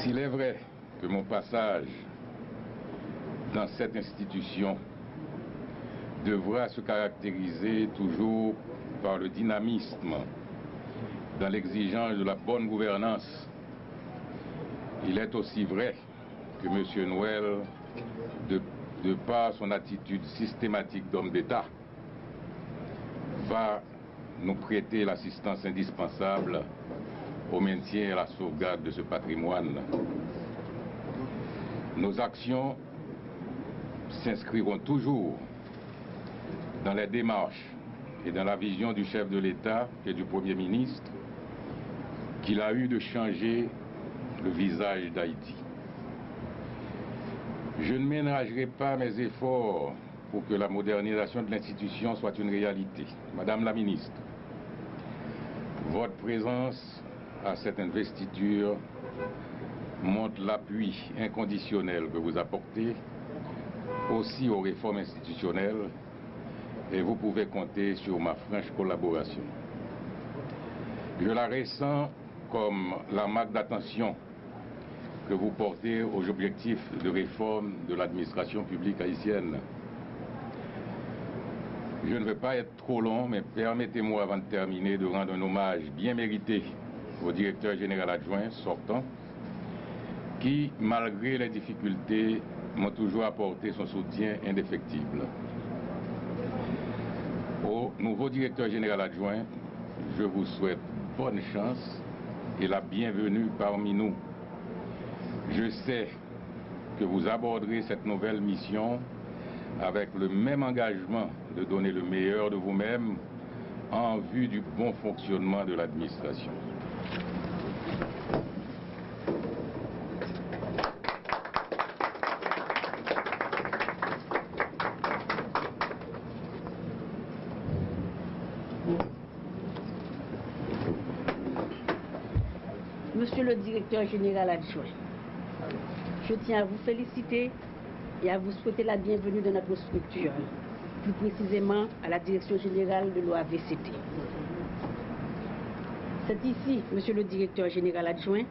S'il est vrai que mon passage dans cette institution devra se caractériser toujours par le dynamisme, dans l'exigence de la bonne gouvernance, il est aussi vrai que M. Noël, de par son attitude systématique d'homme d'État, va nous prêter l'assistance indispensable au maintien et à la sauvegarde de ce patrimoine. Nos actions s'inscriront toujours dans les démarches et dans la vision du chef de l'État et du Premier ministre qu'il a eu de changer le visage d'Haïti. Je ne ménagerai pas mes efforts pour que la modernisation de l'institution soit une réalité. Madame la ministre, votre présence à cette investiture montre l'appui inconditionnel que vous apportez aussi aux réformes institutionnelles et vous pouvez compter sur ma franche collaboration. Je la ressens comme la marque d'attention que vous portez aux objectifs de réforme de l'administration publique haïtienne. Je ne vais pas être trop long, mais permettez-moi avant de terminer de rendre un hommage bien mérité au directeur général adjoint sortant qui, malgré les difficultés, m'a toujours apporté son soutien indéfectible. Au nouveau directeur général adjoint, je vous souhaite bonne chance et la bienvenue parmi nous. Je sais que vous aborderez cette nouvelle mission avec le même engagement de donner le meilleur de vous-même en vue du bon fonctionnement de l'administration. Monsieur le directeur général adjoint, je tiens à vous féliciter et à vous souhaiter la bienvenue dans notre structure, plus précisément à la direction générale de l'OAVCT. C'est ici, monsieur le directeur général adjoint,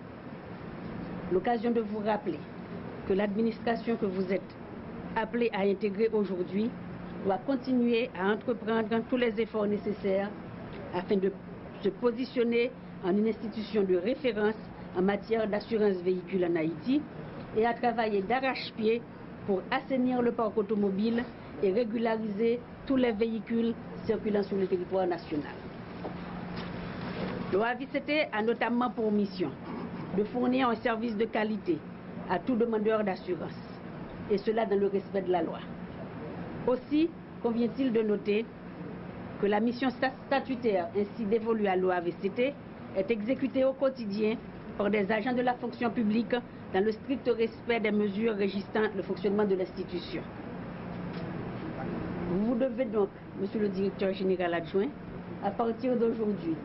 l'occasion de vous rappeler que l'administration que vous êtes appelé à intégrer aujourd'hui doit continuer à entreprendre tous les efforts nécessaires afin de se positionner en une institution de référence en matière d'assurance véhicule en Haïti et à travailler d'arrache-pied pour assainir le parc automobile et régulariser tous les véhicules circulant sur le territoire national. L'OAVCT a notamment pour mission de fournir un service de qualité à tout demandeur d'assurance, et cela dans le respect de la loi. Aussi, convient-il de noter que la mission statutaire ainsi dévolue à l'OAVCT est exécutée au quotidien par des agents de la fonction publique dans le strict respect des mesures régissant le fonctionnement de l'institution. Vous devez donc, monsieur le directeur général adjoint, à partir d'aujourd'hui,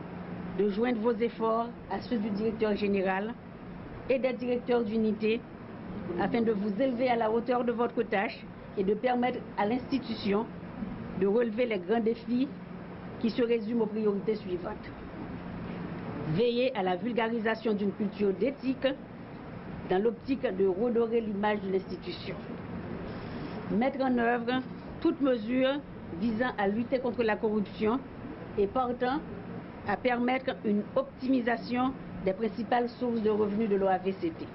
de joindre vos efforts à ceux du directeur général et des directeurs d'unité afin de vous élever à la hauteur de votre tâche et de permettre à l'institution de relever les grands défis qui se résument aux priorités suivantes. Veiller à la vulgarisation d'une culture d'éthique dans l'optique de redorer l'image de l'institution. Mettre en œuvre toutes mesures visant à lutter contre la corruption et portant à permettre une optimisation des principales sources de revenus de l'OAVCT.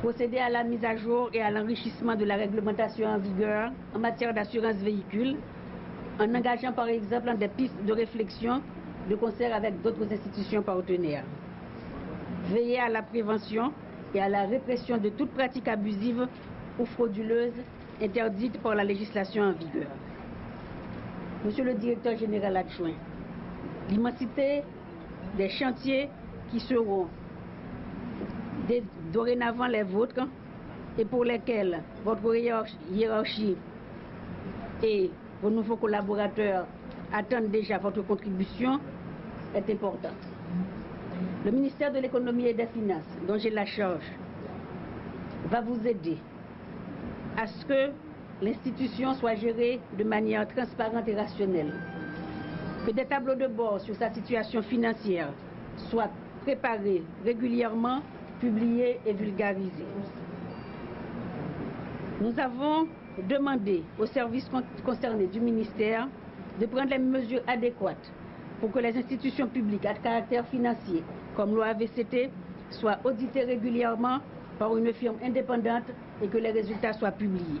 Procéder à la mise à jour et à l'enrichissement de la réglementation en vigueur en matière d'assurance véhicule, en engageant par exemple des pistes de réflexion de concert avec d'autres institutions partenaires. Veiller à la prévention et à la répression de toute pratique abusive ou frauduleuse interdite par la législation en vigueur. Monsieur le directeur général adjoint, l'immensité des chantiers qui seront dorénavant les vôtres et pour lesquels votre hiérarchie et vos nouveaux collaborateurs attendent déjà votre contribution est importante. Le ministère de l'économie et des finances, dont j'ai la charge, va vous aider à ce que l'institution soit gérée de manière transparente et rationnelle, que des tableaux de bord sur sa situation financière soient préparés régulièrement publiés et vulgarisés. Nous avons demandé aux services concernés du ministère de prendre les mesures adéquates pour que les institutions publiques à caractère financier, comme l'OAVCT, soient auditées régulièrement par une firme indépendante et que les résultats soient publiés.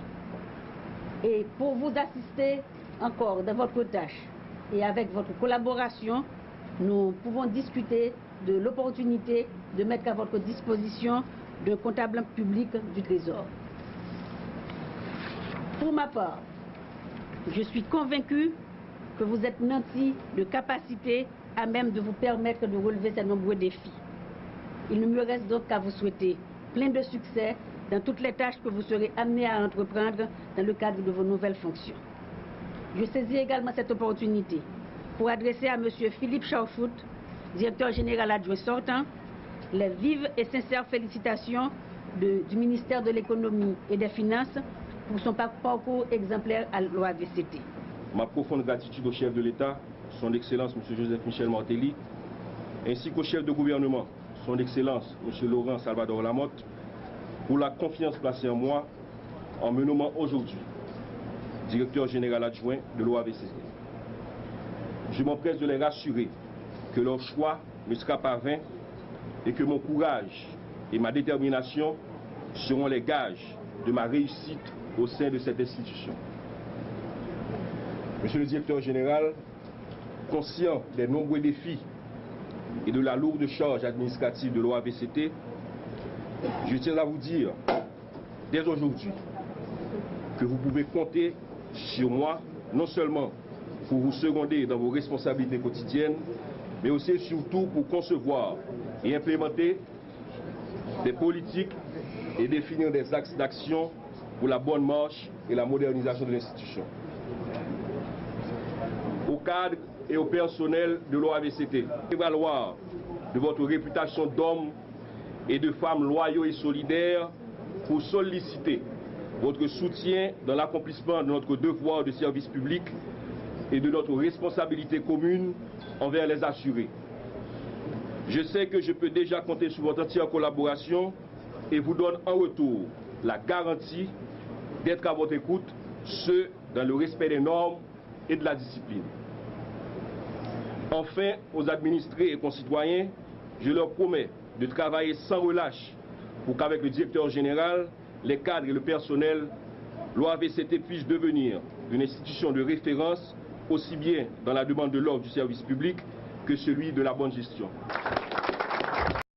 Et pour vous assister encore dans votre tâche et avec votre collaboration, nous pouvons discuter de l'opportunité de mettre à votre disposition d'un comptable public du Trésor. Pour ma part, je suis convaincu que vous êtes nantis de capacité à même de vous permettre de relever ces nombreux défis. Il ne me reste donc qu'à vous souhaiter plein de succès dans toutes les tâches que vous serez amenés à entreprendre dans le cadre de vos nouvelles fonctions. Je saisis également cette opportunité pour adresser à M. Philippe Charfoot, directeur général adjoint sortant, les vives et sincères félicitations du ministère de l'Économie et des Finances pour son parcours exemplaire à l'OAVCT. Ma profonde gratitude au chef de l'État, son Excellence M. Joseph Michel Martelly, ainsi qu'au chef de gouvernement, son Excellence M. Laurent Salvador Lamotte, pour la confiance placée en moi en me nommant aujourd'hui directeur général adjoint de l'OAVCT. Je m'empresse de les rassurer que leur choix ne sera pas vain et que mon courage et ma détermination seront les gages de ma réussite au sein de cette institution. Monsieur le directeur général, conscient des nombreux défis et de la lourde charge administrative de l'OAVCT, je tiens à vous dire dès aujourd'hui que vous pouvez compter sur moi, non seulement pour vous seconder dans vos responsabilités quotidiennes, mais aussi et surtout pour concevoir et implémenter des politiques et définir des axes d'action pour la bonne marche et la modernisation de l'institution. Au cadre et au personnel de l'OAVCT, prévaloir de votre réputation d'homme et de femmes loyaux et solidaires pour solliciter votre soutien dans l'accomplissement de notre devoir de service public et de notre responsabilité commune envers les assurés. Je sais que je peux déjà compter sur votre entière collaboration et vous donne en retour la garantie d'être à votre écoute, ce dans le respect des normes et de la discipline. Enfin, aux administrés et concitoyens, je leur promets de travailler sans relâche pour qu'avec le directeur général, les cadres et le personnel, l'OAVCT puisse devenir une institution de référence aussi bien dans la demande de l'ordre du service public que celui de la bonne gestion.